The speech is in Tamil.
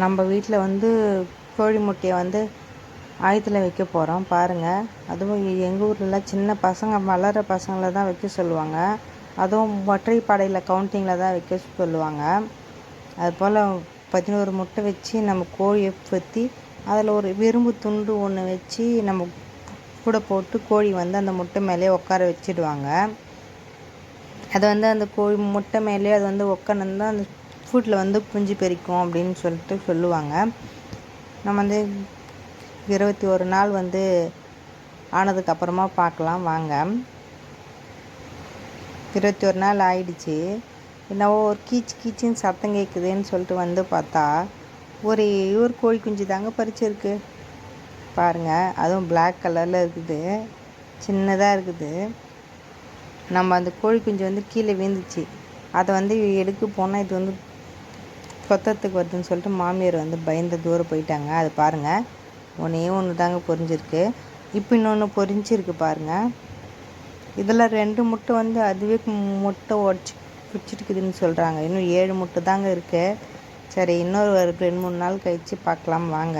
நம்ம வீட்டில் வந்து கோழி முட்டையை வந்து ஆயத்தில் வைக்க போகிறோம் பாருங்கள். அதுவும் எங்கள் ஊர்லலாம் சின்ன பசங்க வளர்கிற பசங்களை தான் வைக்க சொல்லுவாங்க. அதுவும் ஒற்றைப்படையில் கவுண்டிங்கில் தான் வைக்க சொல்லுவாங்க. அதுபோல் 11 முட்டை வச்சு நம்ம கோழியை பற்றி அதில் ஒரு விரும்பு துண்டு ஒன்று வச்சு நம்ம கூட போட்டு கோழி வந்து அந்த முட்டை மேலேயே உட்கார வச்சிடுவாங்க. அது வந்து அந்த கோழி முட்டை மேலேயே அது வந்து உட்காந்துருந்தா அந்த ஃபுட்டில் வந்து குஞ்சு பெரிக்கும் அப்படின்னு சொல்லிட்டு சொல்லுவாங்க. நம்ம வந்து 21 நாள் வந்து ஆனதுக்கப்புறமா பார்க்கலாம் வாங்க. 21 நாள் ஆயிடுச்சு. என்னவோ ஒரு கீச்சின்னு சத்தம் கேட்குதுன்னு சொல்லிட்டு வந்து பார்த்தா ஒரு கோழி குஞ்சு தாங்க பறிச்சிருக்கு பாருங்கள். அதுவும் பிளாக் கலரில் இருக்குது, சின்னதாக இருக்குது. நம்ம அந்த கோழி குஞ்சு வந்து கீழே விழுந்துச்சு. அதை வந்து எடுக்க போனால் இது வந்து கொத்தத்துக்கு வருதுன்னு சொல்லிட்டு மாமியார் வந்து பயந்து தூரம் போயிட்டாங்க. அது பாருங்கள், ஒன்று தாங்க பொரிஞ்சிருக்கு. இப்போ இன்னொன்று பொரிஞ்சிருக்கு பாருங்கள். இதில் 2 முட்டை வந்து அதுவே முட்டை உடச்சி பிடிச்சிருக்குதுன்னு சொல்கிறாங்க. இன்னும் 7 முட்டை தாங்க இருக்குது. சரி, இன்னொரு 2-3 நாள் கழித்து பார்க்கலாம் வாங்க.